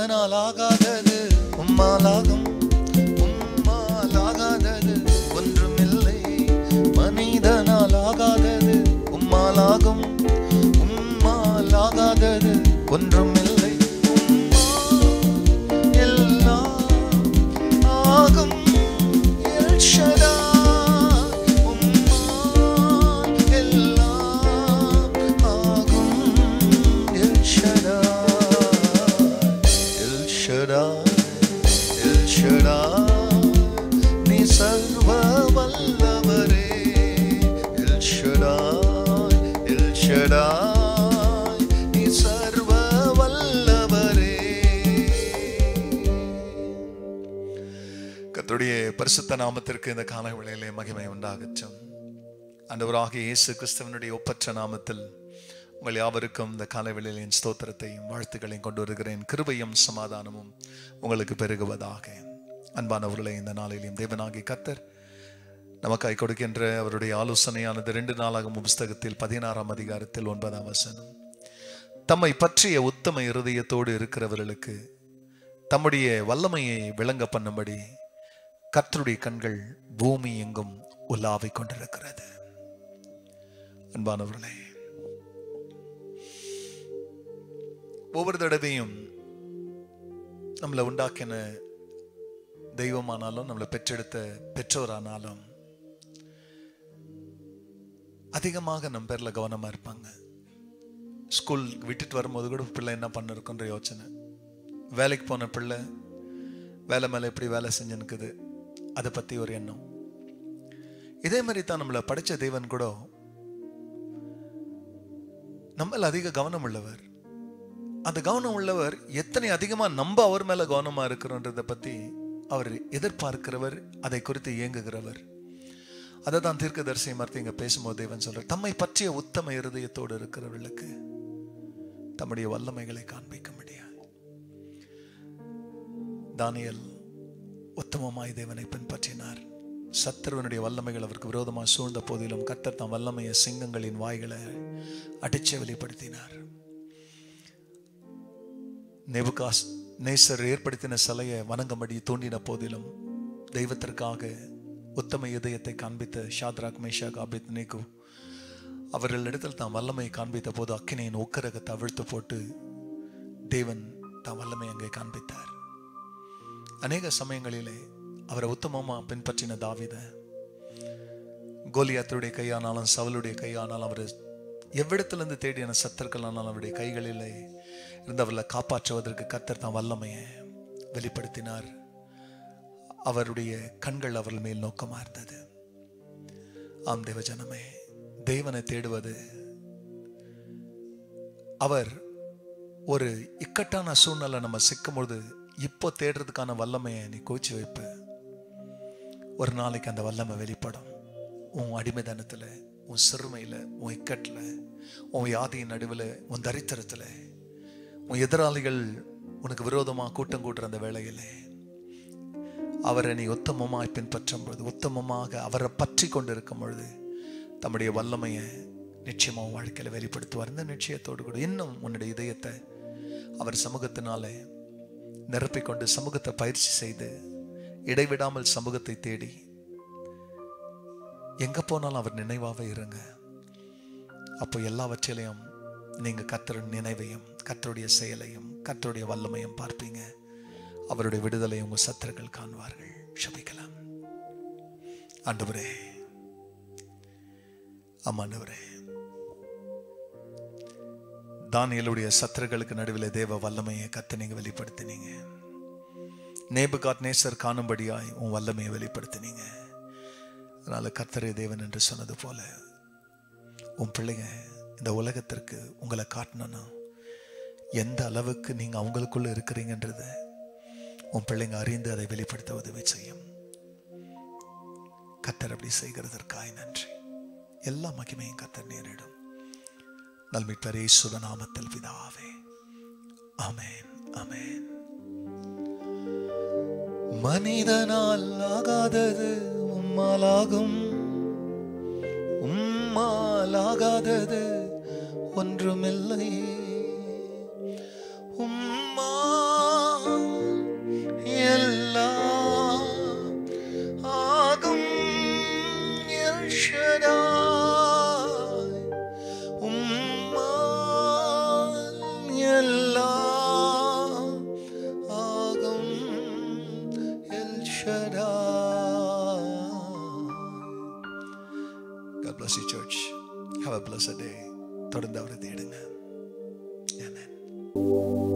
மனிதனால் ஆகாதது உம்மாலாகும், உம்மாலாகாதது ஒன்றுமில்லை. மனிதனால் ஆகாதது உம்மாலாகும், உம்மாலாகாதது ஒன்றுமில்லை. எல்லாம் ஆகும் எல் ஷடாய், உம்மால் எல்லாம் ஆகும் L Shaddai, L Shaddai, L Shaddai, நீ சர்வ வல்லவரே. எல் ஷடாய், எல் ஷடாய், நீ சர்வ வல்லவரே. கர்த்தருடைய பரிசுத்த நாமத்திற்கு இந்த காலை வேளையிலே மகிமை உண்டாகட்டும். ஆண்டவராகிய இயேசு கிறிஸ்துவினுடைய ஒப்பற்ற நாமத்தில் உங்கள் யாவருக்கும் இந்த காலை வேளையிலே என் ஸ்தோத்திரத்தையும் வாழ்த்துக்களையும் கொண்டு வருகிறேன். கிருபையும் சமாதானமும் உங்களுக்கு பெருகுவதாக. அன்பானவர்களே, இந்த நாளிலேயும் தேவனாகிய கர்த்தர் நமக்காய் கொடுக்கின்ற அவருடைய ஆலோசனையானது 2 நாளாகமம் புஸ்தகத்தில் 16ஆம் அதிகாரத்தில் 9ஆம் வசனம். தம்மை பற்றிய உத்தம இருதயத்தோடு இருக்கிறவர்களுக்கு தம்முடைய வல்லமையை விளங்க பண்ணும்படி கர்த்தருடைய கண்கள் பூமி எங்கும் உலாவிக் கொண்டிருக்கிறது. அன்பானவர்களே, ஒவ்வொரு தடவையும் நம்மளை உண்டாக்கின தெய்வமானாலும் நம்மளை பெற்றெடுத்த பெற்றோரானாலும் அதிகமாக நம்ம பேர்ல கவனமா இருப்பாங்க. ஸ்கூல் விட்டுட்டு வரும்போது கூட பிள்ளை என்ன பண்ணிருக்குன்ற யோசனை, வேலைக்கு போன பிள்ளை வேலை மேலே எப்படி வேலை செஞ்சுனுக்குது அதை பற்றி ஒரு எண்ணம். இதே மாதிரி தான் நம்மளை படித்த தேவன் கூட நம்மள அதிக கவனம் உள்ளவர். அந்த கவனம் உள்ளவர் எத்தனை அதிகமாக நம்ம அவர் மேலே கவனமாக இருக்கிறோன்றதை பற்றி அவர் எதிர்பார்க்கிறவர், அதை குறித்து இயங்குகிறவர். அதை தான் தீர்க்கதரிசி மறுத்து இங்கே பேசும்போது தேவன் சொல்றார், தம்மை பற்றிய உத்தம இருதயத்தோடு இருக்கிறவர்களுக்கு தம்முடைய வல்லமைகளை காண்பிக்க முடியாது. தானியேல் உத்தமமாய் தேவனை பின்பற்றினார். சத்துருவனுடைய வல்லமைகள் அவருக்கு விரோதமாக சூழ்ந்த போதிலும் கர்த்தர் தாம் வல்லமையை சிங்கங்களின் வாய்களை அடிச்சு வெளிப்படுத்தினார். நேசர் ஏற்படுத்தின சிலையை வணங்கும்படி தூண்டின போதிலும் தெய்வத்திற்காக உத்தம இதயத்தை காண்பித்த ஷாத்ராக், மேஷாக், ஆபேத்நேகோ அவர்களிடத்தில் தாம் வல்லமையை காண்பித்த போது அக்கினியின் உக்கிரகத்தை அவிழ்த்து போட்டு தேவன் தாம் வல்லமை அங்கே காண்பித்தார். அநேக சமயங்களிலே அவரை உத்தமமா பின்பற்றின தாவீதை கோலியாத்துடைய கையானாலும் சவுலுடைய கையானாலும் அவர் எவ்விடத்திலிருந்து தேடின சத்தர்களானாலும் அவருடைய கைகளிலே இருந்தவர்களை காப்பாற்றுவதற்கு கர்த்தர் தான் வல்லமையை வெளிப்படுத்தினார். அவருடைய கண்கள் அவர்கள் மேல் நோக்கமா இருந்தது. ஆம் தேவஜனமே, தேவனை தேடுவது, அவர் ஒரு இக்கட்டான சூழ்நிலை நம்ம சிக்கும்பொழுது இப்போ தேடுறதுக்கான வல்லமையை நீ கோச்சி வைப்ப, ஒரு நாளைக்கு அந்த வல்லமை வெளிப்படும். உன் அடிமைதனத்தில், உன் சிறுமையில், உன் இக்கட்டில், உன் வியாதியின் நடுவில், உன் தரித்திரத்தில், உன் எதிராளிகள் உனக்கு விரோதமாக கூட்டம் கூட்டுற அந்த வேளையிலே அவரை நீ உத்தமமாய் பின்பற்றும் பொழுது, உத்தமமாக அவரை பற்றி கொண்டு இருக்கும் பொழுது தம்முடைய வல்லமையை நிச்சயமாக வாழ்க்கையில் வெளிப்படுத்துவார். இந்த நிச்சயத்தோடு கூட இன்னும் உன்னுடைய இதயத்தை அவர் சமூகத்தினாலே நிரப்பிக்கொண்டு சமூகத்தை பயிற்சி செய்து இடைவிடாமல் சமூகத்தை தேடி எங்க போனாலும் அவர் நினைவாக இருங்க. அப்போ எல்லாவற்றிலையும் நீங்க கர்த்தரின் நினைவையும் கர்த்தருடைய செயலையும் கர்த்தருடைய வல்லமையும் பார்ப்பீங்க. அவருடைய விடுதலை உங்க சத்துருக்கள் காண்பார்கள். ஜெபிக்கலாம். ஆண்டவரே, ஆமாண்டவரே, தானியேலுடைய சத்துருக்களுக்கு நடுவில் தேவ வல்லமையை கர்த்தர் நீங்க வெளிப்படுத்தினீங்க. நேபுகாத்நேசர் காணும்படியாய் உன் வல்லமையை வெளிப்படுத்தினீங்க. அதனால கர்த்தரே தேவன் என்று சொன்னது போல உன் பிள்ளைங்க இந்த உலகத்திற்கு உங்களை காட்டணும்னா எந்த அளவுக்கு நீங்க அவங்களுக்குள்ள இருக்கிறீங்கன்றது உன் பிள்ளைங்க அறிந்து அதை வெளிப்படுத்த உதவி செய்யும். கர்த்தர் அப்படி செய்கிறதற்காய் நன்றி. எல்லா மகிமையும் கர்த்தர் நேரிடும். நல்மீட்பர் இயேசுவின் நாமத்தில் பிதாவே, ஆமென், ஆமென். மனிதனால் ஆகாதது உம்மாலாகும், உம்மாலாகாதது ஒன்றுமில்லை. உம்மால் God bless you, church. Have a blessed day. தொடர்ந்து அவரை தேடுங்க. Amen.